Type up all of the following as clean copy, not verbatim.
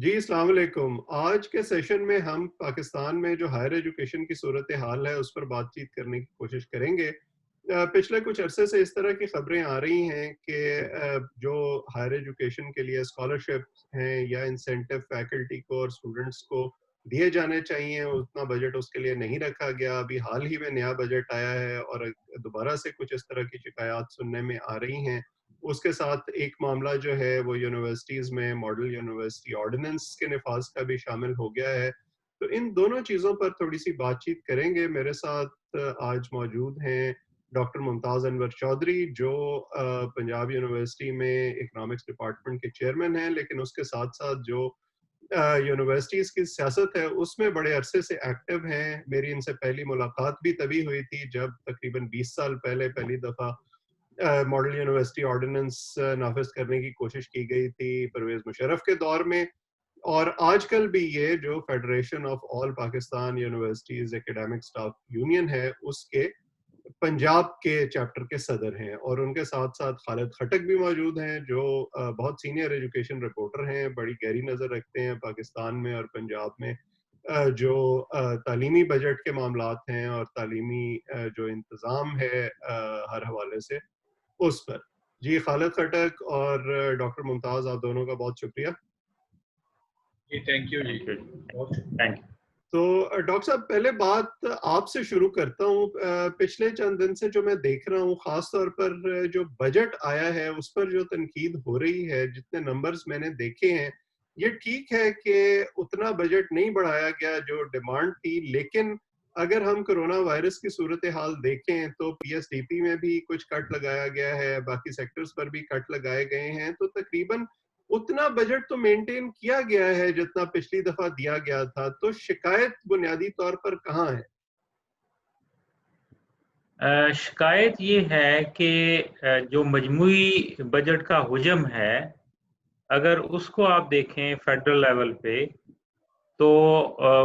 जी, अस्सलाम वालेकुम। आज के सेशन में हम पाकिस्तान में जो हायर एजुकेशन की सूरत हाल है, उस पर बातचीत करने की कोशिश करेंगे। पिछले कुछ अरसे से इस तरह की खबरें आ रही हैं कि जो हायर एजुकेशन के लिए स्कॉलरशिप्स हैं या इंसेंटिव फैकल्टी को और स्टूडेंट्स को दिए जाने चाहिए, उतना बजट उसके लिए नहीं रखा गया। अभी हाल ही में नया बजट आया है और दोबारा से कुछ इस तरह की शिकायत सुनने में आ रही हैं। उसके साथ एक मामला जो है वो यूनिवर्सिटीज़ में मॉडल यूनिवर्सिटी ऑर्डिनेंस के नफाज का भी शामिल हो गया है। तो इन दोनों चीज़ों पर थोड़ी-सी बातचीत करेंगे। मेरे साथ आज मौजूद हैं डॉक्टर मुमताज़ अनवर चौधरी जो पंजाब यूनिवर्सिटी में इकोनॉमिक्स डिपार्टमेंट के चेयरमैन हैं, लेकिन उसके साथ-साथ जो यूनिवर्सिटीज़ की सियासत है उसमें बड़े अरसे से एक्टिव हैं। मेरी इनसे पहली मुलाकात भी तभी हुई थी जब तकरीबन 20 साल पहले पहली दफ़ा मॉडल यूनिवर्सिटी ऑर्डिनेंस नाफिज करने की कोशिश की गई थी परवेज मुशर्रफ के दौर में। और आजकल भी ये जो federation of all Pakistan universities academic staff union है उसके पंजाब के चैप्टर के सदर हैं। और उनके साथ साथ खालिद खटक भी मौजूद हैं जो बहुत सीनियर एजुकेशन रिपोर्टर हैं, बड़ी गहरी नज़र रखते हैं पाकिस्तान में और पंजाब में जो तालीमी बजट के मामलात हैं और तालीमी जो इंतज़ाम है हर हवाले से उस पर। जी, खालिद खटक और डॉक्टर मुमताज़, आप दोनों का बहुत शुक्रिया। जी, थैंक यू जी। Thank you. बहुत थैंक यू। तो डॉक्टर साहब, पहले बात आपसे शुरू करता हूँ। पिछले चंद दिन से जो मैं देख रहा हूँ, खास तौर पर जो बजट आया है उस पर जो तनकीद हो रही है, जितने नंबर्स मैंने देखे हैं, ये ठीक है कि उतना बजट नहीं बढ़ाया गया जो डिमांड थी, लेकिन अगर हम कोरोना वायरस की सूरत हाल देखें तो पीएसडीपी में भी कुछ कट लगाया गया है, बाकी सेक्टर्स पर भी कट लगाए गए हैं। तो तकरीबन उतना बजट तो मेंटेन किया गया है जितना पिछली दफा दिया गया था। तो शिकायत बुनियादी तौर पर कहाँ है? शिकायत ये है कि जो मजमूई बजट का हुजम है, अगर उसको आप देखें फेडरल लेवल पे, तो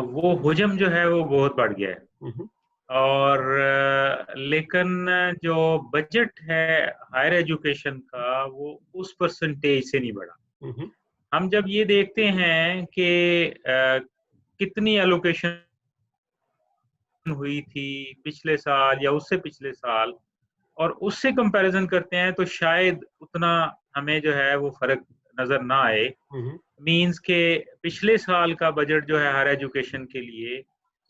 वो हुजम जो है वो बहुत बढ़ गया है। हम्म, और लेकिन जो बजट है हायर एजुकेशन का, वो उस परसेंटेज से नहीं बढ़ा। हम्म, हम जब ये देखते हैं कि कितनी एलोकेशन हुई थी पिछले साल या उससे पिछले साल, और उससे कंपैरिजन करते हैं, तो शायद उतना हमें जो है वो फ़र्क नज़र ना आए। हम्म, मीन्स के पिछले साल का बजट जो है हायर एजुकेशन के लिए,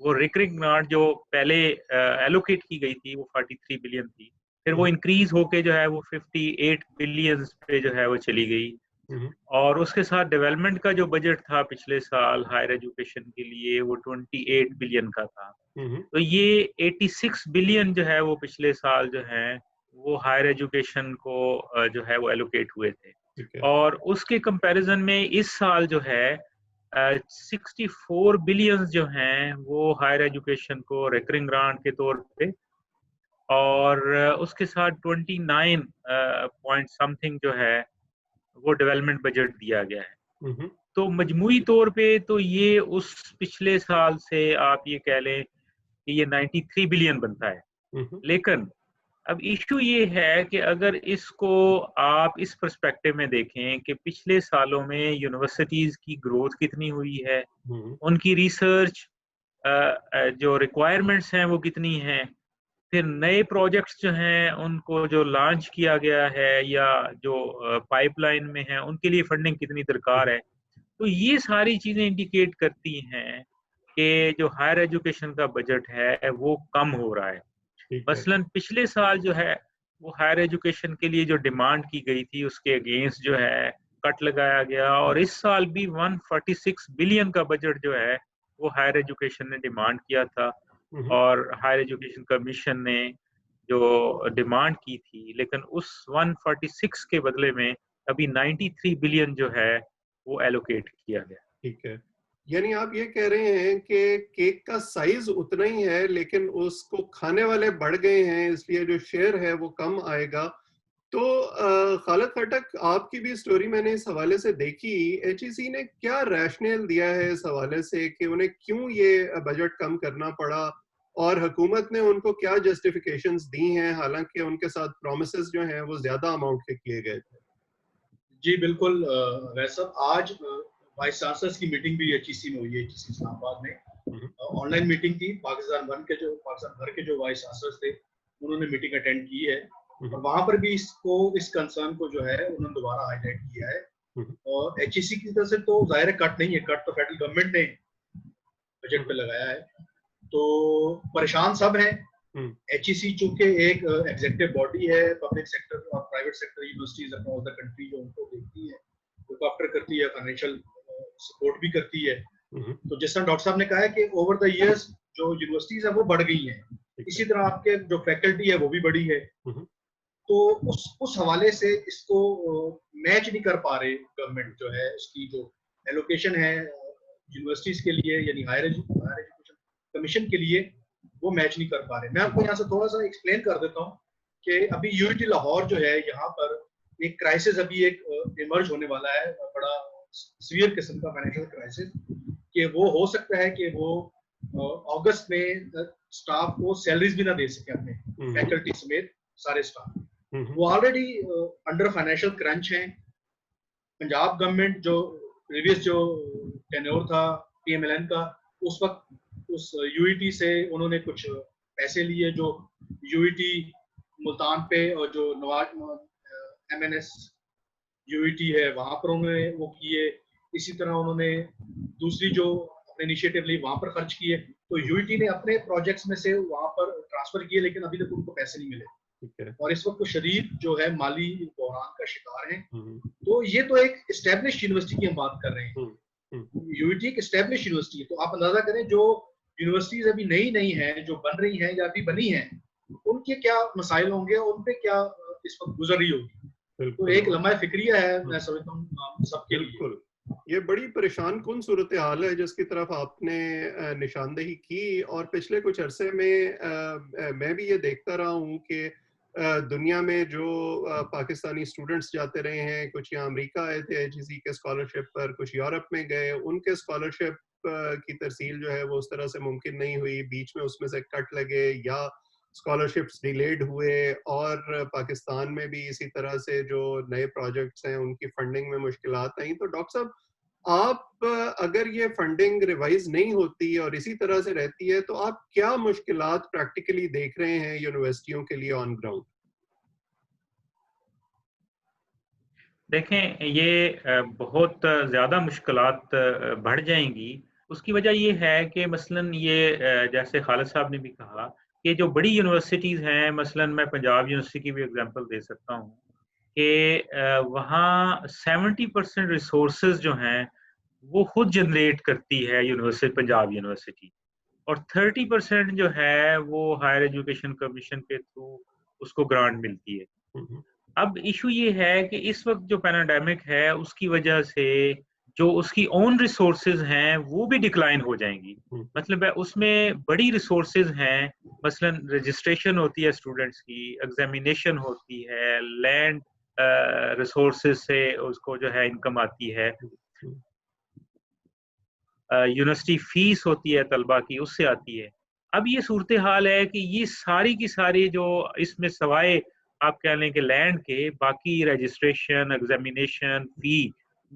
वो रिकरिंग ग्रांट जो पहले एलोकेट की गई थी, वो 43 बिलियन थी। फिर वो हम्म, इंक्रीज़ होके जो है वो 58 बिलियंस पे जो है वो चली गई। हम्म, और उसके साथ डेवलपमेंट का जो बजट था पिछले साल हायर एजुकेशन के लिए, वो 28 बिलियन का था। हम्म, तो ये 86 बिलियन जो है वो पिछले साल जो है वो हायर एजुकेशन को जो है वो एलोकेट हुए थे। ठीक है। और उसके कंपैरिजन में इस साल जो है 64 बिलियन जो हैं वो हायर एजुकेशन को रिकरिंग ग्रांट के तौर पे, और उसके साथ 29 पॉइंट समथिंग जो है वो डेवलपमेंट बजट दिया गया है। हम्म, तो मजमूई तौर पे तो ये उस पिछले साल से आप ये कह लें कि ये 93 बिलियन बनता है। हम्म, लेकिन अब इश्यू ये है कि अगर इसको आप इस पर्सपेक्टिव में देखें कि पिछले सालों में यूनिवर्सिटीज़ की ग्रोथ कितनी हुई है, हम्म, उनकी रिसर्च जो रिक्वायरमेंट्स हैं वो कितनी हैं, फिर नए प्रोजेक्ट्स जो हैं उनको जो लॉन्च किया गया है या जो पाइपलाइन में है, उनके लिए फंडिंग कितनी दरकार है। तो ये सारी चीज़ें इंडिकेट करती हैं कि जो हायर एजुकेशन का बजट है वो कम हो रहा है। ठीक है। मसलन पिछले साल जो है वो हायर एजुकेशन के लिए जो डिमांड की गई थी उसके अगेंस्ट जो है कट लगाया गया, और इस साल भी 146 बिलियन का बजट जो है वो हायर एजुकेशन ने डिमांड किया था। हम्म, और हायर एजुकेशन कमीशन ने जो डिमांड की थी, लेकिन उस 146 के बदले में अभी 93 बिलियन जो है वो एलोकेट किया गया। ठीक है। यानी आप ये कह रहे हैं कि केक का साइज उतना ही है, लेकिन उसको खाने वाले बढ़ गए हैं, इसलिए जो शेयर है वो कम आएगा। तो खालिद खटक, आपकी भी स्टोरी मैंने इस हवाले से देखी। एचईसी ने क्या रैशनल दिया है इस हवाले से कि उन्हें क्यों ये बजट कम करना पड़ा, और हुकूमत ने उनको क्या जस्टिफिकेशंस दी हैं, हालांकि उनके साथ प्रोमिसेस जो हैं वो ज्यादा अमाउंट के किए गए थे? जी बिल्कुल। वैसे आज वाइस चांसलर्स की मीटिंग भी HEC में हुई है, HEC इस्लामाबाद में। ऑनलाइन मीटिंग थी। पाकिस्तान भर के जो वाइस चांसलर्स थे उन्होंने मीटिंग अटेंड की है, और वहां पर भी इस कंसर्न को जो है उन्होंने दोबारा हाईलाइट किया है। और HEC की तरफ से तो जाहिर कट नहीं है, कट तो फेडरल गवर्नमेंट ने बजट पे लगाया है, तो परेशान सब हैं। HEC चूंकि एक एग्जीक्यूटिव बॉडी है, पब्लिक सेक्टर और private sector universities across the country जो उनको देखती है, लुक आफ्टर करती है, फाइनेंशियल सपोर्ट भी करती है। तो जिस तरह डॉक्टर साहब ने कहा है कि ओवर द इयर्स जो यूनिवर्सिटीज है वो बढ़ गई हैं, इसी तरह आपके जो फैकल्टी है वो भी बढ़ी है। तो उस हवाले से इसको मैच नहीं कर पा रहे गवर्नमेंट जो है, इसकी जो एलोकेशन है यूनिवर्सिटीज के लिए यानी हायर एजुकेशन कमीशन के लिए, वो मैच नहीं कर पा रहे। मैं आपको यहाँ से थोड़ा सा एक्सप्लेन कर देता हूँ कि अभी यूनिटी लाहौर जो है, यहाँ पर एक क्राइसिस अभी एक इमर्ज होने वाला है, बड़ा सीवियर किस्म का फाइनेंशियल क्राइसिस, कि वो हो सकता है कि वो अगस्त में स्टाफ को सैलरीज भी ना दे सके अपने, फैकल्टी समेत सारे स्टाफ। वो ऑलरेडी अंडर फाइनेंशियल क्रंच हैं। पंजाब गवर्नमेंट जो प्रीवियस जो टेन्योर था PMLN का, उस वक्त उस UET से उन्होंने कुछ पैसे लिए, जो UET मुल्तान पे और जो नवाज MNS UET है वहां पर उन्होंने वो किए। इसी तरह उन्होंने दूसरी जो अपने इनिशिएटिव ली वहां पर खर्च किए। तो UET ने अपने प्रोजेक्ट्स में से वहां पर ट्रांसफर किए, लेकिन अभी तक उनको पैसे नहीं मिले, और इस वक्त वो शदीद जो है माली बहरान का शिकार है। तो ये तो एक एस्टेब्लिश यूनिवर्सिटी की हम बात कर रहे हैं। UET एक एस्टेब्लिश यूनिवर्सिटी है, तो आप अंदाजा करें जो यूनिवर्सिटीज अभी नई हैं, जो बन रही हैं या अभी बनी हैं, उनके क्या मसाइल होंगे, उन पे क्या इस वक्त गुजर रही होगी। तो एक लम्हा फिक्रिया है, मैं समझता हूँ सबके लिए। ये बड़ी परेशान कुन सूरत हाल है जिसकी तरफ आपने निशानदेही की, और पिछले कुछ अरसे में मैं भी ये देखता रहा हूँ कि दुनिया में जो पाकिस्तानी स्टूडेंट्स जाते रहे हैं, कुछ यहाँ अमेरिका आए थे HEC के स्कॉलरशिप पर, कुछ यूरोप में गए, उनके स्कॉलरशिप की तरसील जो है वो उस तरह से मुमकिन नहीं हुई, बीच में उसमें से कट लगे या स्कॉलरशिप्स डिलेड हुए, और पाकिस्तान में भी इसी तरह से जो नए प्रोजेक्ट्स हैं उनकी फंडिंग में मुश्किलात आई। तो डॉक्टर साहब, आप अगर ये फंडिंग रिवाइज नहीं होती और इसी तरह से रहती है, तो आप क्या मुश्किलात प्रैक्टिकली देख रहे हैं यूनिवर्सिटियों के लिए ऑन ग्राउंड? देखें, ये बहुत ज़्यादा मुश्किलात बढ़ जाएंगी। उसकी वजह ये है कि मसलन ये जैसे खालिद साहब ने भी कहा कि जो बड़ी यूनिवर्सिटीज़ हैं, मसलन मैं पंजाब यूनिवर्सिटी की भी एग्जांपल दे सकता हूँ कि वहाँ 70% रिसोर्सेज जो हैं वो खुद जनरेट करती है यूनिवर्सिटी, पंजाब यूनिवर्सिटी, और 30% जो है वो हायर एजुकेशन कमीशन के थ्रू उसको ग्रांट मिलती है। अब इशू ये है कि इस वक्त जो पैंडेमिक है उसकी वजह से जो उसकी ओन रिसोर्सेज हैं वो भी डिक्लाइन हो जाएंगी। मतलब है उसमें बड़ी रिसोर्सेज हैं, मसलन रजिस्ट्रेशन होती है स्टूडेंट्स की, एग्जामिनेशन होती है, लैंड रिसोर्सेज से उसको जो है इनकम आती है, यूनिवर्सिटी फीस होती है तलबा की, उससे आती है। अब ये सूरत हाल है कि ये सारी की सारी जो इसमें सवाए आप कह लें कि लैंड के, बाकी रजिस्ट्रेशन, एग्जामिनेशन, फी,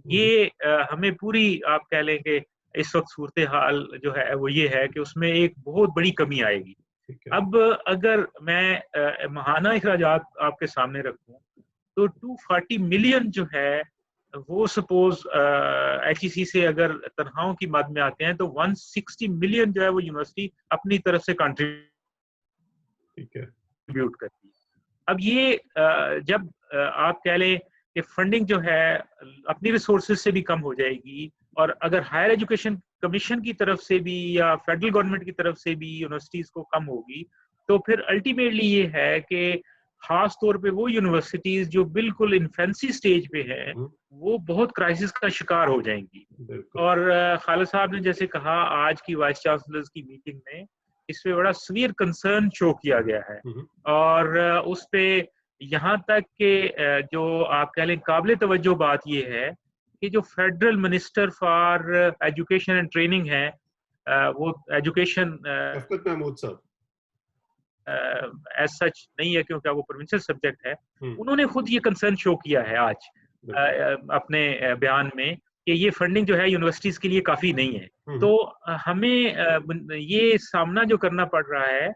ये हमें पूरी आप कह लें कि इस वक्त सूरत हाल जो है वो ये है कि उसमें एक बहुत बड़ी कमी आएगी। अब अगर मैं माहाना अखराजात आपके सामने रखूं तो 240 मिलियन जो है वो सपोज HEC से अगर तनख्वाहों की मद में आते हैं तो 160 मिलियन जो है वो यूनिवर्सिटी अपनी तरफ से कंट्रीब्यूट करती है। अब ये जब आप कह लें कि फंडिंग जो है अपनी रिसोर्सेज से भी कम हो जाएगी, और अगर हायर एजुकेशन कमीशन की तरफ से भी या फेडरल गवर्नमेंट की तरफ से भी यूनिवर्सिटीज को कम होगी, तो फिर अल्टीमेटली ये है कि खास तौर पे वो यूनिवर्सिटीज जो बिल्कुल इन्फेंसी स्टेज पे हैं वो बहुत क्राइसिस का शिकार हो जाएंगी। और खालिद साहब ने जैसे कहा आज की वाइस चांसलर्स की मीटिंग में इस पे बड़ा सीवियर कंसर्न शो किया गया है, और उस पे यहाँ तक कि जो आप कह लें काबिल तवज्जो बात ये है कि जो federal minister for education and training है, वो एजुकेशन शफकत महमूद साहब एज सच नहीं है क्योंकि वो प्रोविंशियल सब्जेक्ट है, उन्होंने खुद ये कंसर्न शो किया है आज अपने बयान में कि ये फंडिंग जो है यूनिवर्सिटीज के लिए काफी नहीं है। तो हमें ये सामना जो करना पड़ रहा है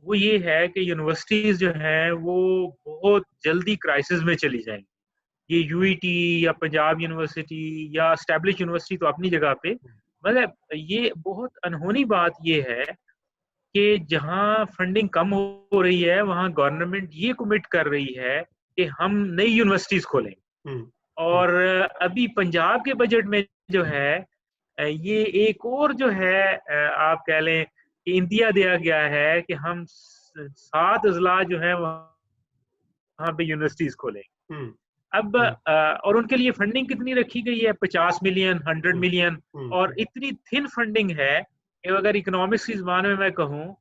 वो ये है कि यूनिवर्सिटीज जो है वो बहुत जल्दी क्राइसिस में चली जाएंगी। ये यूईटी या पंजाब यूनिवर्सिटी या एस्टैब्लिश यूनिवर्सिटी तो अपनी जगह पे, मतलब ये बहुत अनहोनी बात ये है कि जहाँ फंडिंग कम हो रही है वहाँ गवर्नमेंट ये कमिट कर रही है कि हम नई यूनिवर्सिटीज खोलेंगे। और अभी पंजाब के बजट में जो है ये एक और जो है आप कह लें कि इंदिया दिया गया है कि हम 7 अजला जो है वहाँ पे यूनिवर्सिटीज खोलेंगे। अब और उनके लिए फंडिंग कितनी रखी गई है? 50 मिलियन, 100 मिलियन, और इतनी थिन फंडिंग है कि अगर इकोनॉमिक्स की ज़बान में मैं कहूँ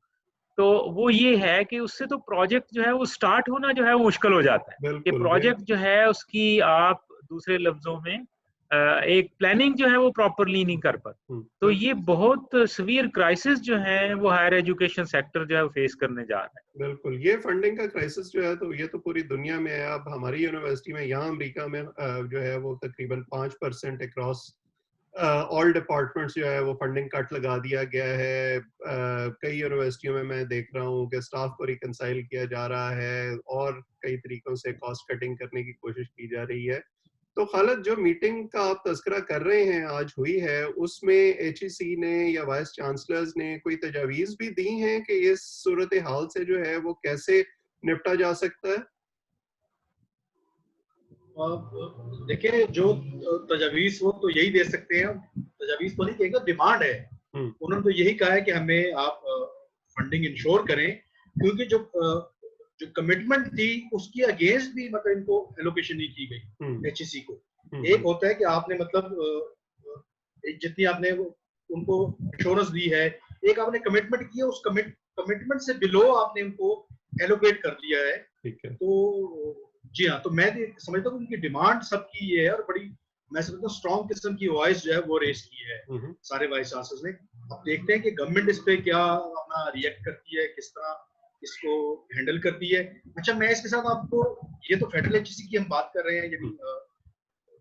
तो वो ये है कि उससे तो प्रोजेक्ट जो है वो स्टार्ट होना जो है वो मुश्किल हो जाता है कि प्रोजेक्ट जो है उसकी आप दूसरे लफ्जों में एक प्लानिंग जो है वो प्रॉपरली नहीं कर पाते। तो ये बहुत सीवियर क्राइसिस जो है वो हायर एजुकेशन सेक्टर जो है वो फेस करने जा रहा है। बिल्कुल, ये फंडिंग का क्राइसिस जो है तो ये तो पूरी दुनिया में है। अब हमारी यूनिवर्सिटी में यहाँ अमेरिका में जो है वो तकरीबन 5% अक्रॉस ऑल डिपार्टमेंट्स जो है वो फंडिंग कट लगा दिया गया है। कई यूनिवर्सिटियों में मैं देख रहा हूँ कि स्टाफ को रिकंसाइल किया जा रहा है और कई तरीकों से कॉस्ट कटिंग करने की कोशिश की जा रही है। तो खालिद, जो मीटिंग का आप तज़किरा कर रहे हैं आज हुई है, उसमें एचईसी ने या वाइस चांसलर्स ने कोई तजावीज़ भी दी हैं कि इस सूरत हाल से जो है वो कैसे निपटा जा सकता है? देखिए, जो तजावीज़ वो तो यही दे सकते हैं, तजावीज़ तो नहीं कहेंगे, डिमांड है। उन्होंने तो यही कहा है कि हमें आप फंडिंग इंश्योर करें, क्योंकि जो कमिटमेंट थी उसकी अगेंस्ट भी मतलब इनको एलोकेशन नहीं की गई एचईसी को। एक होता है कि आपने मतलब जितनी आपने उनको इंश्योरेंस दी है, एक आपने कमिटमेंट की है, उस कमिटमेंट से बिलो आपने उनको एलोकेट कर दिया है। ठीक है। तो जी हाँ, तो मैं समझता हूँ उनकी डिमांड सबकी ये है और बड़ी मैं समझता हूँ स्ट्रॉन्ग किस्म की वॉइस जो है वो रेस की है सारे वाइस चांसलर्स ने। अब देखते हैं कि गवर्नमेंट इस पे क्या अपना रिएक्ट करती है, किस तरह इसको हैंडल करती है। अच्छा, मैं इसके साथ आपको, ये तो फेडरल एचईसी की हम बात कर रहे हैं, यानी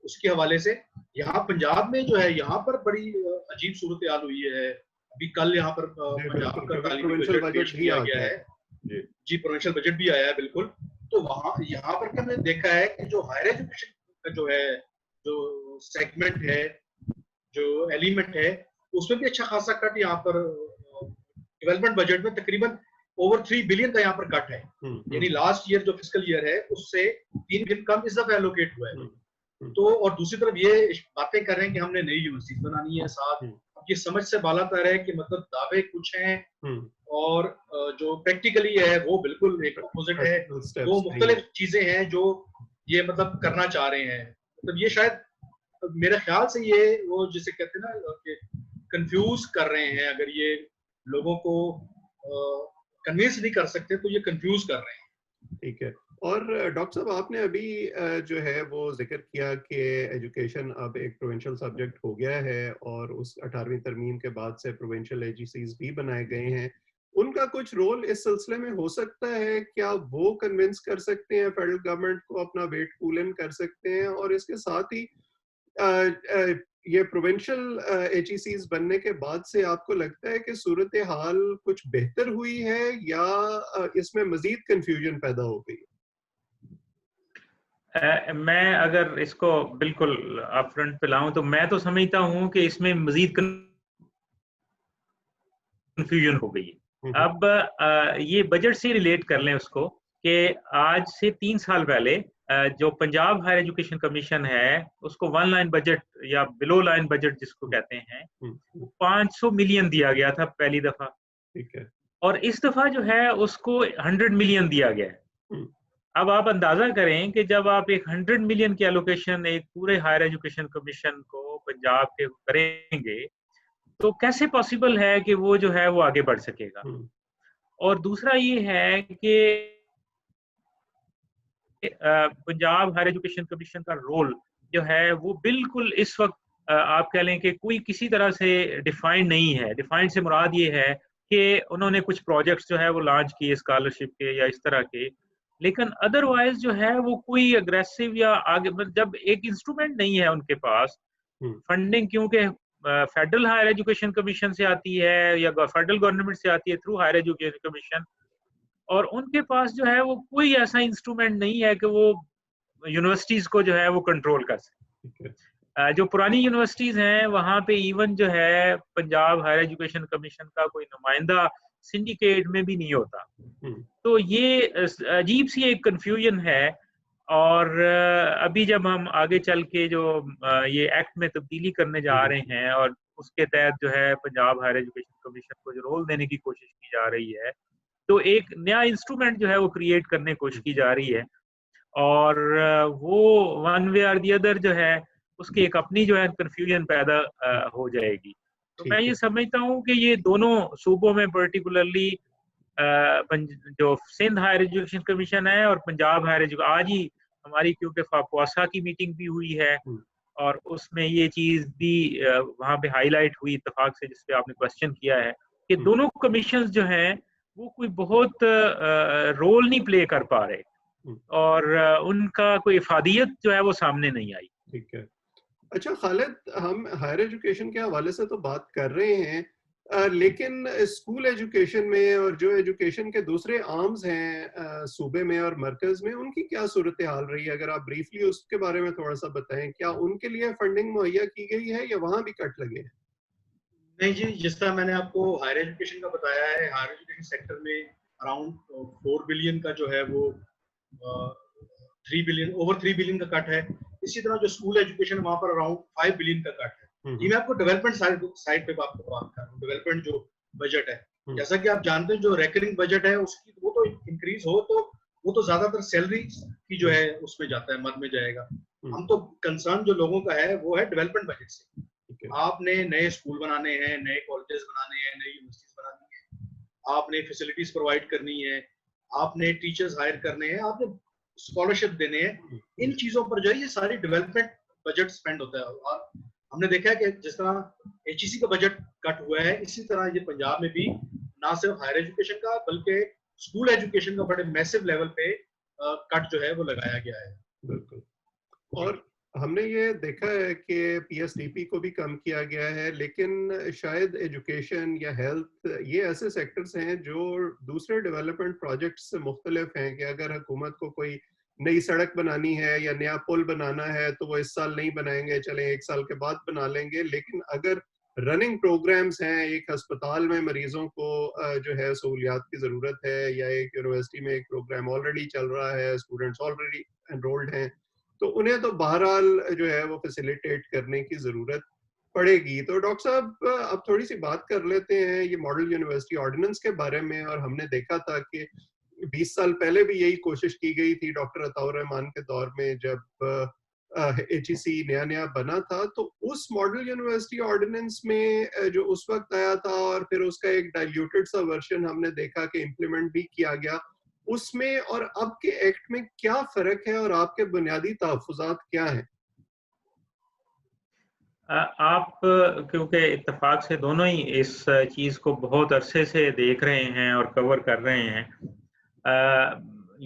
उसके हवाले से यहाँ पंजाब में जो है यहाँ पर बड़ी अजीब सूरत हाल हुई है। अभी कल यहाँ पर पंजाब का तालीमी बजट पेश किया गया है। जी, प्रोविंशियल बजट भी आया है, बिल्कुल। तो वहाँ यहाँ पर हमने देखा है कि जो हायर एजुकेशन का जो है, जो सेगमेंट है, जो एलिमेंट है, उसमें भी अच्छा खासा कट यहाँ पर डेवलपमेंट बजट में तकरीबन ओवर 3 बिलियन का यहाँ पर कट है। यानी लास्ट ईयर जो फिस्कल ईयर है उससे 3 बिलियन कम इस दफा एलोकेट हुआ है। तो और दूसरी तरफ ये बातें कर रहे हैं कि हमने नई यूनिवर्सिटी बनानी है साथ। अब ये समझ से बालातर है कि मतलब दावे कुछ हैं और जो प्रैक्टिकली है वो बिल्कुल एक अपोजिट है। वो मुख्तलिफ चीजें हैं जो ये मतलब करना चाह रहे हैं। मतलब ये शायद मेरे ख्याल से ये वो जिसे कहते हैं ना कि कंफ्यूज कर रहे हैं। अगर ये लोगों को कन्विंस नहीं कर सकते तो ये कंफ्यूज कर रहे हैं। ठीक है। और डॉक्टर साहब, आपने अभी जो है वो जिक्र किया कि एजुकेशन अब एक प्रोविंशियल सब्जेक्ट हो गया है और उस 18वीं तरमीम के बाद से प्रोविंशियल एजीसीज भी बनाए गए हैं। उनका कुछ रोल इस सिलसिले में हो सकता है? क्या वो कन्विंस कर सकते हैं फेडरल गवर्नमेंट को, अपना वेट पूल इन कर सकते हैं? और इसके साथ ही ये प्रोविंशियल एचईसीज बनने के बाद से आपको लगता है कि सूरत हाल कुछ बेहतर हुई है या इसमें मजीद कंफ्यूजन पैदा हो गई? मैं अगर इसको बिल्कुल अपफ्रंट पे लाऊं तो मैं तो समझता हूं कि इसमें मजीद कंफ्यूजन हो गई है। अब ये बजट से रिलेट कर लें उसको कि आज से 3 साल पहले जो पंजाब हायर एजुकेशन कमीशन है उसको 1 लाइन बजट या बिलो लाइन बजट जिसको कहते हैं, 500 मिलियन दिया गया था पहली दफा। ठीक है। और इस दफा जो है उसको 100 मिलियन दिया गया है। अब आप अंदाजा करें कि जब आप एक 100 मिलियन की एलोकेशन एक पूरे हायर एजुकेशन कमीशन को पंजाब के करेंगे तो कैसे पॉसिबल है कि वो जो है वो आगे बढ़ सकेगा। और दूसरा ये है कि पंजाब हायर एजुकेशन कमीशन का रोल जो है वो बिल्कुल इस वक्त आप कह लें कि कोई किसी तरह से डिफाइंड नहीं है। डिफाइंड से मुराद ये है कि उन्होंने कुछ प्रोजेक्ट्स जो है वो लॉन्च किए स्कॉलरशिप के या इस तरह के, लेकिन अदरवाइज जो है वो कोई अग्रेसिव या आगे जब एक इंस्ट्रूमेंट नहीं है उनके पास फंडिंग क्योंकि फेडरल हायर एजुकेशन कमीशन से आती है या फेडरल गवर्नमेंट से आती है थ्रू हायर एजुकेशन कमीशन, और उनके पास जो है वो कोई ऐसा इंस्ट्रूमेंट नहीं है कि वो यूनिवर्सिटीज को जो है वो कंट्रोल कर सके। जो पुरानी यूनिवर्सिटीज हैं वहाँ पे इवन जो है पंजाब हायर एजुकेशन कमीशन का कोई नुमाइंदा सिंडिकेट में भी नहीं होता। तो ये अजीब सी एक कंफ्यूजन है, और अभी जब हम आगे चल के जो ये एक्ट में तब्दीली करने जा रहे हैं और उसके तहत जो है पंजाब हायर एजुकेशन कमीशन को जो रोल देने की कोशिश की जा रही है, तो एक नया इंस्ट्रूमेंट जो है वो क्रिएट करने की कोशिश की जा रही है, और वो वन वे और दी अदर जो है उसकी एक अपनी जो है कंफ्यूजन पैदा हो जाएगी। तो मैं ये समझता हूँ कि ये दोनों सूबों में पर्टिकुलरली जो सिंध हायर एजुकेशन कमीशन है और पंजाब हायर एजुकेशन, आज ही हमारी क्योंकि फापवासा की मीटिंग भी हुई है और उसमें ये चीज भी वहाँ पे हाईलाइट हुई इत्तेफाक से, जिसपे आपने क्वेश्चन किया है कि दोनों कमीशन जो हैं वो कोई बहुत रोल नहीं प्ले कर पा रहे और उनका कोई इफादियत जो है वो सामने नहीं आई। ठीक है। अच्छा खालिद, हम हायर एजुकेशन के हवाले से तो बात कर रहे हैं, लेकिन स्कूल एजुकेशन में और जो एजुकेशन के दूसरे आर्म्स हैं सूबे में और मरकज में, उनकी क्या सूरत हाल रही है? अगर आप ब्रीफली उसके बारे में थोड़ा सा बताएं, क्या उनके लिए फंडिंग मुहैया की गई है या वहां भी कट लगे हैं? नहीं जी, जिस तरह मैंने आपको हायर एजुकेशन का बताया है, हायर एजुकेशन सेक्टर में अराउंड 4 बिलियन का जो है वो 3 बिलियन, ओवर 3 बिलियन का कट है। इसी तरह जो स्कूल एजुकेशन है वहां पर अराउंड 5 बिलियन का कट है। ये मैं आपको डेवलपमेंट साइड पे आपको बात कर रहा हूँ। डेवलपमेंट जो बजट है, जैसा कि आप जानते हैं जो रेकरिंग बजट है उसकी वो तो इंक्रीज हो तो वो तो ज्यादातर सैलरी की जो है उसमें जाता है, मद में जाएगा। हम तो कंसर्न जो लोगों का है वो है डेवलपमेंट बजट से। आपने नए स्कूल बनाने हैं, नए कॉलेजेस बनाने हैं, नई यूनिवर्सिटीज बनानी है, आपने फैसिलिटीज प्रोवाइड करनी है, आपने टीचर्स हायर करने हैं, आपने स्कॉलरशिप देने हैं। इन चीजों पर जो है ये सारी डेवलपमेंट बजट स्पेंड होता है। और हमने देखा है कि जिस तरह HEC का बजट कट हुआ है, इसी तरह ये पंजाब में भी ना सिर्फ हायर एजुकेशन का बल्कि स्कूल एजुकेशन का बड़े मैसिव लेवल पे कट जो है वो लगाया गया है। बिल्कुल। और हमने ये देखा है कि PSDP को भी कम किया गया है, लेकिन शायद एजुकेशन या हेल्थ ये ऐसे सेक्टर्स हैं जो दूसरे डेवलपमेंट प्रोजेक्ट्स से मुख्तलिफ हैं कि अगर हुकूमत को कोई नई सड़क बनानी है या नया पुल बनाना है तो वो इस साल नहीं बनाएंगे, चलें 1 साल के बाद बना लेंगे। लेकिन अगर रनिंग प्रोग्राम्स हैं, एक अस्पताल में मरीजों को जो है सहूलियात की ज़रूरत है, या एक यूनिवर्सिटी में एक प्रोग्राम ऑलरेडी चल रहा है, स्टूडेंट्स ऑलरेडी एनरोल्ड हैं, तो उन्हें तो बहरहाल जो है वो फैसिलिटेट करने की ज़रूरत पड़ेगी। तो डॉक्टर साहब, अब थोड़ी सी बात कर लेते हैं ये मॉडल यूनिवर्सिटी ऑर्डिनेंस के बारे में। और हमने देखा था कि 20 साल पहले भी यही कोशिश की गई थी डॉक्टर अताउर रहमान के दौर में, जब HEC नया नया बना था। तो उस मॉडल यूनिवर्सिटी ऑर्डिनेंस में जो उस वक्त आया था और फिर उसका एक डाइल्यूटेड सा वर्जन हमने देखा कि इम्प्लीमेंट भी किया गया, उसमें और अब के एक्ट में क्या फर्क है और आपके बुनियादी तहफ्फुज़ात क्या हैं? आप क्योंकि इत्तेफाक से दोनों ही इस चीज़ को बहुत अरसे से देख रहे हैं और कवर कर रहे हैं,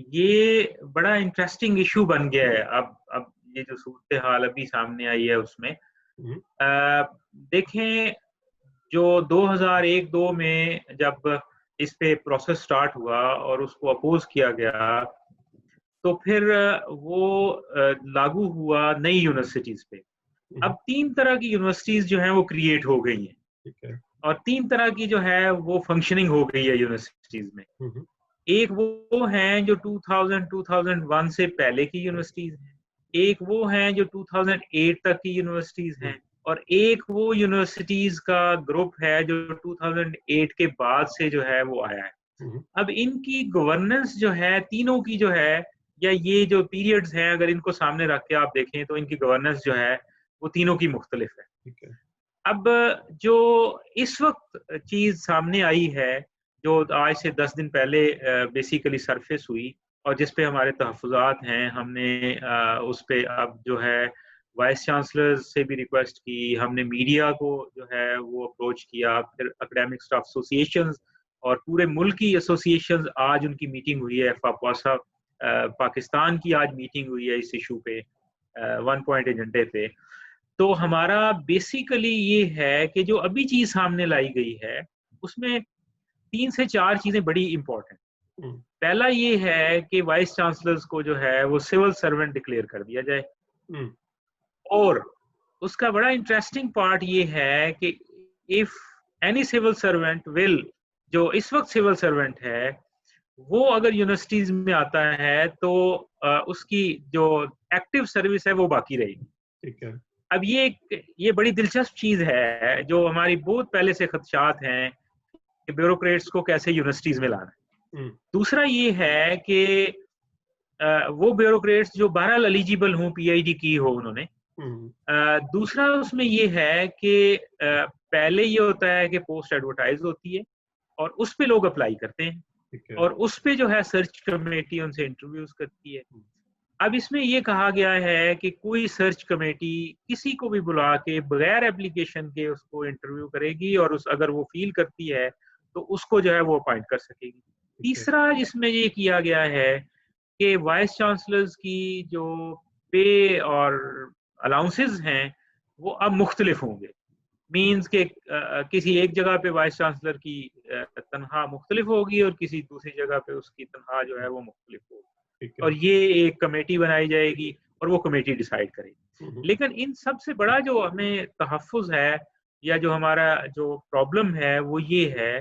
ये बड़ा इंटरेस्टिंग इशू बन गया है। अब ये जो सूरत हाल अभी सामने आई है उसमें देखें, जो 2001-2 में जब इस पे प्रोसेस स्टार्ट हुआ और उसको अपोज किया गया, तो फिर वो लागू हुआ नई यूनिवर्सिटीज पे। अब 3 तरह की यूनिवर्सिटीज जो हैं वो क्रिएट हो गई हैं और 3 तरह की जो है वो फंक्शनिंग हो गई है यूनिवर्सिटीज में। एक वो हैं जो 2001 से पहले की यूनिवर्सिटीज हैं, एक वो हैं जो 2008 तक की यूनिवर्सिटीज हैं, और एक वो यूनिवर्सिटीज का ग्रुप है जो 2008 के बाद से जो है वो आया है। अब इनकी गवर्नेंस जो है तीनों की जो है, या ये जो पीरियड्स हैं अगर इनको सामने रख के आप देखें तो इनकी गवर्नेंस जो है वो तीनों की मुख्तलिफ है। अब जो इस वक्त चीज सामने आई है, जो आज से 10 दिन पहले बेसिकली सरफेस हुई और जिस पे हमारे तहफ़्फ़ुज़ात हैं, हमने उस पे अब जो है वाइस चांसलर से भी रिक्वेस्ट की, हमने मीडिया को जो है वो अप्रोच किया, फिर एकेडमिक स्टाफ एसोसिएशंस और पूरे मुल्क की एसोसिएशंस, आज उनकी मीटिंग हुई है। फापवासा पाकिस्तान की आज मीटिंग हुई है इस इशू पे, 1 पॉइंट एजेंडे पे। तो हमारा बेसिकली ये है कि जो अभी चीज सामने लाई गई है उसमें 3 से 4 चीजें बड़ी इंपॉर्टेंट। पहला ये है कि वाइस चांसलर्स को जो है वो सिविल सर्वेंट डिक्लेयर कर दिया जाए, और उसका बड़ा इंटरेस्टिंग पार्ट ये है कि if any civil servant will, जो इस वक्त सिविल सर्वेंट है वो अगर यूनिवर्सिटीज में आता है तो उसकी जो एक्टिव सर्विस है वो बाकी रहेगी। ठीक है। अब ये बड़ी दिलचस्प चीज है जो हमारी बहुत पहले से खदशात हैं कि ब्यूरोक्रेट्स को कैसे यूनिवर्सिटीज में लाना है। दूसरा ये है कि वो ब्यूरोक्रेट्स जो बहरहाल एलिजिबल हों, पीएचडी की हो उन्होंने। दूसरा उसमें ये है कि पहले ये होता है कि पोस्ट एडवर्टाइज होती है और उस पे लोग अप्लाई करते हैं और उस पे जो है सर्च कमेटी उनसे इंटरव्यूज करती है। अब इसमें ये कहा गया है कि कोई सर्च कमेटी किसी को भी बुला के बगैर एप्लीकेशन के उसको इंटरव्यू करेगी और अगर वो फील करती है तो उसको जो है वो अपॉइंट कर सकेगी। तीसरा जिसमें ये किया गया है कि वाइस चांसलर्स की जो पे और अलाउंसेस हैं वो अब मुख्तलिफ होंगे। मीन्स के किसी एक जगह पे वाइस चांसलर की तनख्वाह मुख्तलिफ होगी और किसी दूसरी जगह पे उसकी तनख्वाह जो है वो मुख्तलिफ होगी, और ये एक कमेटी बनाई जाएगी और वो कमेटी डिसाइड करेगी। लेकिन इन सबसे बड़ा जो हमें तहफ़्फ़ुज़ है या जो हमारा जो प्रॉब्लम है वो ये है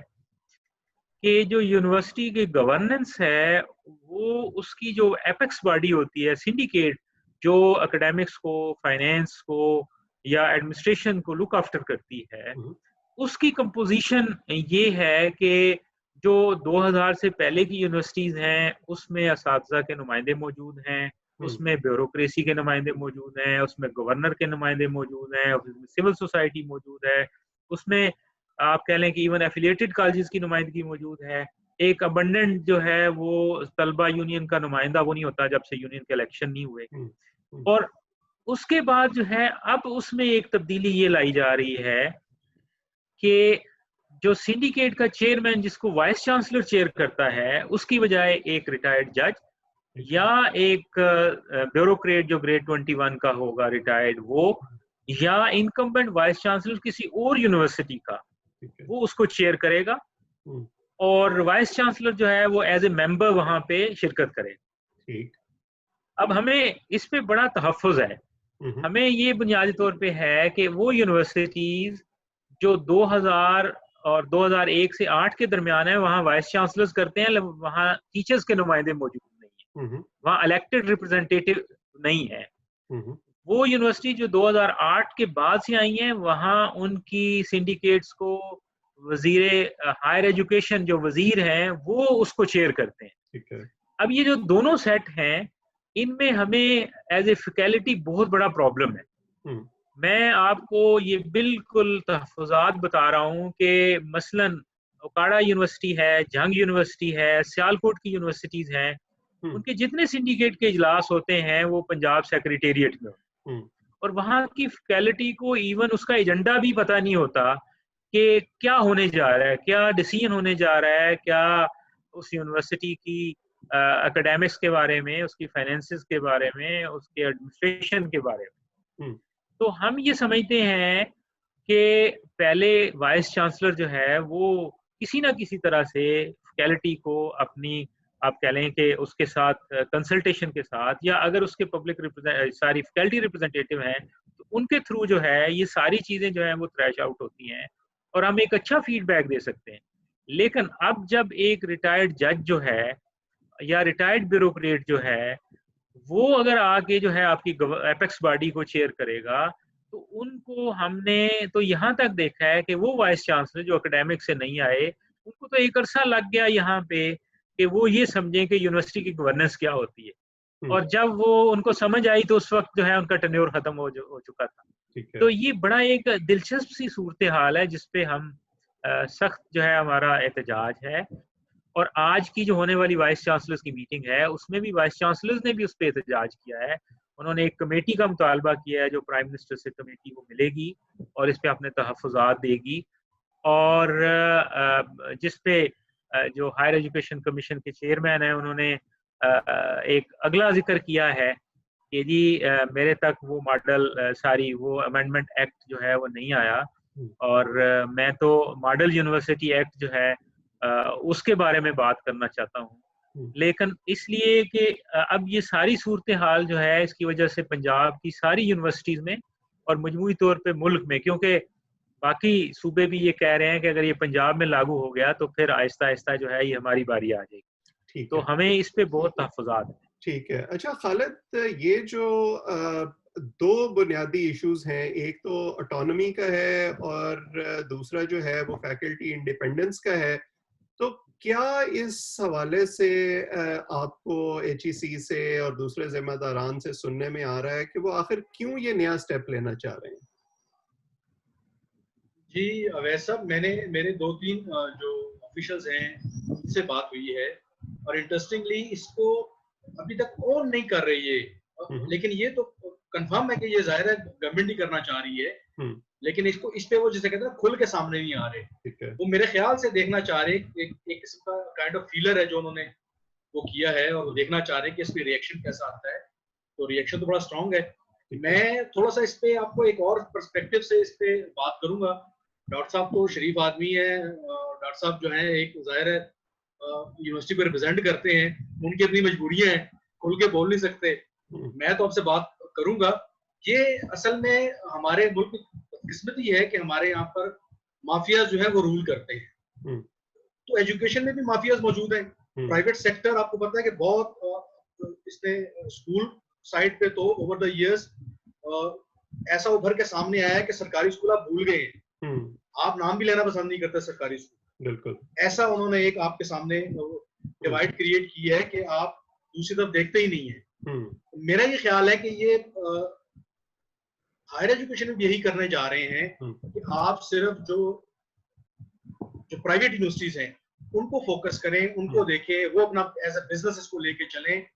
कि जो यूनिवर्सिटी की गवर्नेंस है वो उसकी जो एपेक्स बॉडी होती है, सिंडिकेट, जो एकेडमिक्स को, फाइनेंस को या एडमिनिस्ट्रेशन को लुक आफ्टर करती है, उसकी कंपोजिशन ये है कि जो 2000 से पहले की यूनिवर्सिटीज हैं उसमें असातिज़ा के नुमाइंदे मौजूद हैं, उसमें ब्यूरोक्रेसी के नुमाइंदे मौजूद हैं, उसमें गवर्नर के नुमाइंदे मौजूद हैं, उसमें सिविल सोसाइटी मौजूद है, उसमें आप कह लें कि इवन एफिलिएटेड कॉलेजेस की नुमाइंदगी मौजूद है। एक अबंडेंट जो है वो तलबा यूनियन का नुमाइंदा वो नहीं होता जब से यूनियन के इलेक्शन नहीं हुए। और उसके बाद जो है अब उसमें एक तब्दीली ये लाई जा रही है कि जो सिंडिकेट का चेयरमैन जिसको वाइस चांसलर चेयर करता है उसकी बजाय एक रिटायर्ड जज या एक ब्यूरोक्रेट जो ग्रेड 21 का होगा रिटायर्ड वो, या इनकम्बेंट वाइस चांसलर किसी और यूनिवर्सिटी का वो उसको चेयर करेगा और वाइस चांसलर जो है वो एज ए मेंबर वहां पे शिरकत करेगा। अब हमें इस पे बड़ा तहफ़्फ़ुज़ है। हमें ये बुनियादी तौर पे है कि वो यूनिवर्सिटीज जो 2000 और 2001 से 8 के दरमियान है वहाँ वाइस चांसलर्स करते हैं, वहाँ टीचर्स के नुमाइंदे मौजूद नहीं है, वहाँ इलेक्टेड रिप्रेजेंटेटिव नहीं है। वो यूनिवर्सिटी जो 2008 के बाद से आई हैं वहाँ उनकी सिंडिकेट्स को वजीर हायर एजुकेशन जो वजीर हैं वो उसको चेयर करते हैं। अब ये जो दोनों सेट हैं इनमें हमें एज ए फैकल्टी बहुत बड़ा प्रॉब्लम है। मैं आपको ये बिल्कुल तहफ़्फ़ुज़ात बता रहा हूँ कि मसलन ओकाड़ा यूनिवर्सिटी है, जंग यूनिवर्सिटी है, सियालकोट की यूनिवर्सिटीज़ हैं, उनके जितने सिंडिकेट के इजलास होते हैं वो पंजाब सेक्रेटेरिएट में और वहाँ की फैकल्टी को इवन उसका एजेंडा भी पता नहीं होता कि क्या होने जा रहा है, क्या डिसीजन होने जा रहा है, क्या उस यूनिवर्सिटी की एकेडमिक्स के बारे में, उसकी फाइनेंसेस के बारे में, उसके एडमिनिस्ट्रेशन के बारे में। तो हम ये समझते हैं कि पहले वाइस चांसलर जो है वो किसी ना किसी तरह से फैकल्टी को अपनी आप कह लें कि उसके साथ कंसल्टेशन के साथ या अगर उसके पब्लिक सारी फैकल्टी रिप्रेजेंटेटिव हैं तो उनके थ्रू जो है ये सारी चीज़ें जो हैं वो थ्रैश आउट होती हैं और हम एक अच्छा फीडबैक दे सकते हैं। लेकिन अब जब एक रिटायर्ड जज जो है या रिटायर्ड ब्यूरोक्रेट जो है वो अगर आके जो है आपकी एपेक्स बॉडी को चेयर करेगा तो उनको हमने तो यहाँ तक देखा है कि वो वाइस चांसलर जो एकेडमिक से नहीं आए उनको तो एक अरसा लग गया यहाँ पे कि वो ये समझें कि यूनिवर्सिटी की गवर्नेंस क्या होती है, और जब वो उनको समझ आई तो उस वक्त जो है उनका टेन्योर खत्म हो चुका था। तो ये बड़ा एक दिलचस्प सी सूरत हाल है जिसपे हम सख्त जो है हमारा एहतजाज है। और आज की जो होने वाली वाइस चांसलर्स की मीटिंग है उसमें भी वाइस चांसलर्स ने भी उस पर एहतजाज किया है। उन्होंने एक कमेटी का मुतालबा किया है जो प्राइम मिनिस्टर से कमेटी को मिलेगी और इस पे अपने तहफ़्फ़ुज़ात देगी और जिस पे जो हायर एजुकेशन कमीशन के चेयरमैन हैं उन्होंने एक अगला जिक्र किया है कि जी मेरे तक वो मॉडल सारी वो अमेंडमेंट एक्ट जो है वो नहीं आया, और मैं तो मॉडल यूनिवर्सिटी एक्ट जो है उसके बारे में बात करना चाहता हूँ। लेकिन इसलिए कि अब ये सारी सूरत हाल जो है इसकी वजह से पंजाब की सारी यूनिवर्सिटीज़ में और मजमूई तौर पे मुल्क में, क्योंकि बाकी सूबे भी ये कह रहे हैं कि अगर ये पंजाब में लागू हो गया तो फिर आहिस्ता आहिस्ता जो है ये हमारी बारी आ जाएगी। ठीक तो है, हमें इस पे बहुत तहफ़्फ़ुज़ात हैं। ठीक है। अच्छा खालिद, ये जो दो बुनियादी इश्यूज हैं, एक तो ऑटोनॉमी का है और दूसरा जो है वो फैकल्टी इंडिपेंडेंस का है। तो क्या इस हवाले से आपको HEC से और दूसरे जिम्मेदारान से सुनने में आ रहा है कि वो आखिर क्यों ये नया स्टेप लेना चाह रहे हैं? जी अवैध साहब, मेरे 2-3 जो ऑफिशियल्स हैं उनसे बात हुई है, और इंटरेस्टिंगली इसको अभी तक ऑन नहीं कर रही है, लेकिन ये तो कंफर्म है कि ये जाहिर है गवर्नमेंट ही करना चाह रही है, लेकिन इसको इस पे वो जिसे कहते हैं खुल के सामने नहीं आ रहे। वो मेरे ख्याल से देखना चाह रहे, एक किस्म का काइंड ऑफ फीलर है जो उन्होंने वो किया है, और वो देखना चाह रहे हैं कि इस पे रिएक्शन कैसा आता है। तो रिएक्शन तो बड़ा स्ट्रांग है। मैं थोड़ा सा इस पे आपको एक और पर्सपेक्टिव से इस पे बात करूंगा। डॉक्टर साहब तो शरीफ आदमी है, डॉक्टर साहब जो है एक जाहिर है यूनिवर्सिटी को रिप्रेजेंट करते हैं, उनकी अपनी मजबूरियां हैं, खुल के बोल नहीं सकते। मैं तो आपसे बात करूंगा, ये असल में हमारे मुल्क की किस्मत ही है कि हमारे यहाँ पर माफिया जो है वो रूल करते हैं। तो एजुकेशन में भी माफियाज मौजूद हैं। प्राइवेट सेक्टर आपको पता है कि बहुत इसने स्कूल साइड पे तो ओवर द इयर्स ऐसा उभर के सामने आया है कि सरकारी स्कूल आप भूल गए हैं, आप नाम भी लेना पसंद नहीं करते सरकारी स्कूल। बिल्कुल ऐसा उन्होंने एक आपके सामने डिवाइड क्रिएट की है कि आप दूसरी तरफ देखते ही नहीं है। मेरा ये ख्याल है कि ये हायर एजुकेशन में यही करने जा रहे हैं कि आप सिर्फ जो प्राइवेट यूनिवर्सिटीज हैं उनको फोकस करें, उनको देखें, वो अपना एज अ बिजनेस इसको लेके चलें।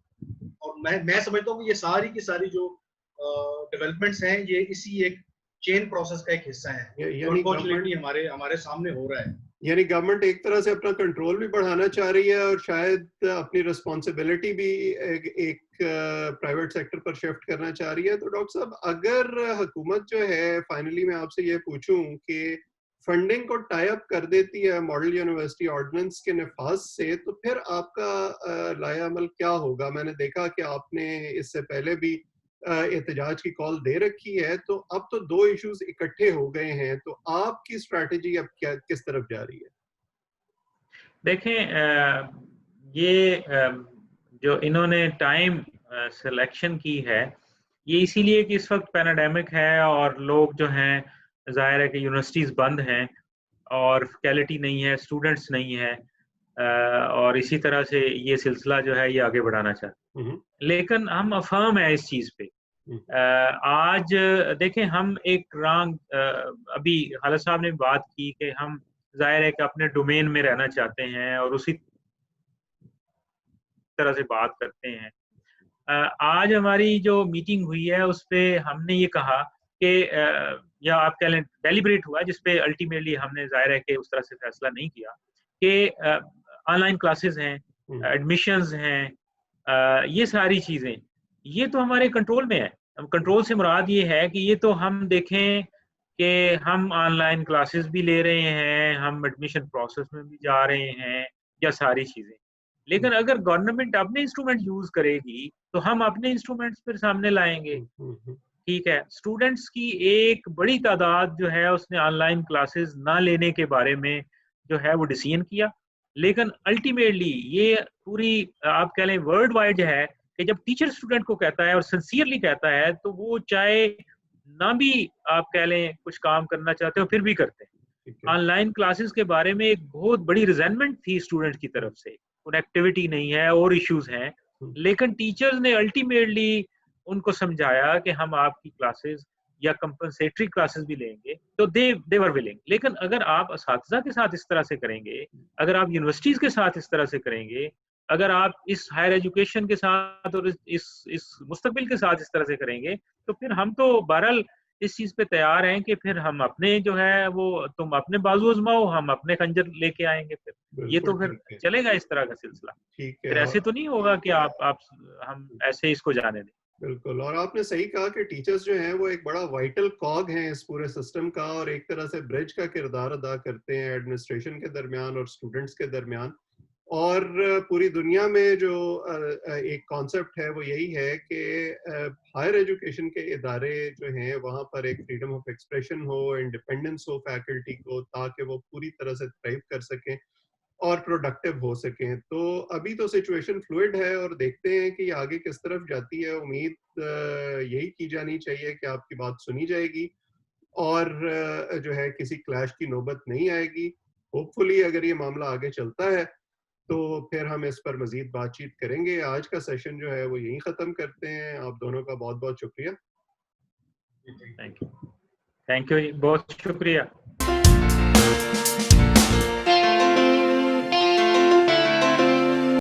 और मैं समझता हूँ कि ये सारी की सारी जो डेवलपमेंट्स हैं ये इसी एक चेन प्रोसेस का एक हिस्सा है, जो अनफॉर्चुनेटली हमारे सामने हो रहा है। यानी गवर्नमेंट एक तरह से अपना कंट्रोल भी बढ़ाना चाह रही है और शायद अपनी रिस्पॉन्सिबिलिटी भी एक प्राइवेट सेक्टर पर शिफ्ट करना चाह रही है। तो डॉक्टर साहब, अगर हुकूमत जो है, फाइनली मैं आपसे ये पूछूं कि फंडिंग को टाई अप कर देती है मॉडल यूनिवर्सिटी ऑर्डिनेंस के नफाज से, तो फिर आपका लाया अमल क्या होगा? मैंने देखा कि आपने इससे पहले भी एहतजाज की कॉल दे रखी है, तो अब तो दो इश्यूज इकट्ठे हो गए हैं, तो आपकी स्ट्रैटेजी अब क्या किस तरफ जा रही है? देखें, ये जो इन्होंने टाइम सिलेक्शन की है, ये इसीलिए कि इस वक्त पैराडेमिक है और लोग जो हैं, जाहिर है कि यूनिवर्सिटीज़ बंद हैं और फैकल्टी नहीं है, स्टूडेंट्स नहीं है, और इसी तरह से ये सिलसिला जो है ये आगे बढ़ाना चाहते हैं। लेकिन हम अफर्म है इस चीज़ पे। आज देखें, हम एक अभी खालिद साहब ने बात की कि हम जाहिर है कि अपने डोमेन में रहना चाहते हैं और उसी तरह से बात करते हैं। आज हमारी जो मीटिंग हुई है उस पे हमने ये कहा कि या आप कह लें डेलिब्रेट हुआ, जिस पे अल्टीमेटली हमने जाहिर है कि उस तरह से फैसला नहीं किया कि ऑनलाइन क्लासेस हैं, एडमिशंस हैं, ये सारी चीज़ें ये तो हमारे कंट्रोल में है। कंट्रोल से मुराद ये है कि ये तो हम देखें कि हम ऑनलाइन क्लासेस भी ले रहे हैं, हम एडमिशन प्रोसेस में भी जा रहे हैं, या सारी चीज़ें। लेकिन अगर गवर्नमेंट अपने इंस्ट्रूमेंट यूज करेगी तो हम अपने इंस्ट्रूमेंट्स फिर सामने लाएंगे। ठीक है, स्टूडेंट्स की एक बड़ी तादाद जो है उसने ऑनलाइन क्लासेस ना लेने के बारे में जो है वो डिसीजन किया, लेकिन अल्टीमेटली ये पूरी आप कह लें वर्ल्ड वाइड है कि जब टीचर स्टूडेंट को कहता है और सिंसियरली कहता है तो वो चाहे ना भी आप कह लें कुछ काम करना चाहते हो फिर भी करते हैं। ऑनलाइन क्लासेस के बारे में एक बहुत बड़ी रिजेंटमेंट थी स्टूडेंट की तरफ से, कनेक्टिविटी नहीं है और इश्यूज हैं, लेकिन टीचर्स ने अल्टीमेटली उनको समझाया कि हम आपकी क्लासेस या कंपनसेटरी क्लासेस भी लेंगे, तो दे वर विलिंग। लेकिन अगर आप असातिज़ा के साथ इस तरह से करेंगे, अगर आप यूनिवर्सिटीज़ के साथ इस तरह से करेंगे, अगर आप इस हायर एजुकेशन के साथ और इस मुस्तकबिल के साथ इस तरह से करेंगे, तो फिर हम तो बहरहाल इस चीज़ पे तैयार हैं कि फिर हम अपने जो है वो तुम अपने बाजू आजमाओ, हम अपने खंजर लेके आएंगे। फिर ये तो फिर चलेगा इस तरह का सिलसिला। फिर ऐसे तो नहीं होगा कि आप हम ऐसे इसको जाने दें। बिल्कुल, और आपने सही कहा कि टीचर्स जो हैं वो एक बड़ा वाइटल कॉग हैं इस पूरे सिस्टम का, और एक तरह से ब्रिज का किरदार अदा करते हैं एडमिनिस्ट्रेशन के दरमियान और स्टूडेंट्स के दरमियान। और पूरी दुनिया में जो एक कॉन्सेप्ट है वो यही है कि हायर एजुकेशन के इदारे जो हैं वहाँ पर एक फ्रीडम ऑफ एक्सप्रेशन हो, इंडिपेंडेंस हो फैकल्टी को, ताकि वो पूरी तरह से थ्राइव कर सकें और प्रोडक्टिव हो सकें। तो अभी तो सिचुएशन फ्लूइड है और देखते हैं कि आगे किस तरफ जाती है। उम्मीद यही की जानी चाहिए कि आपकी बात सुनी जाएगी और जो है किसी क्लैश की नौबत नहीं आएगी। होपफुली अगर ये मामला आगे चलता है तो फिर हम इस पर मजीद बातचीत करेंगे। आज का सेशन जो है वो यहीं ख़त्म करते हैं। आप दोनों का बहुत बहुत शुक्रिया। थैंक यू, बहुत शुक्रिया।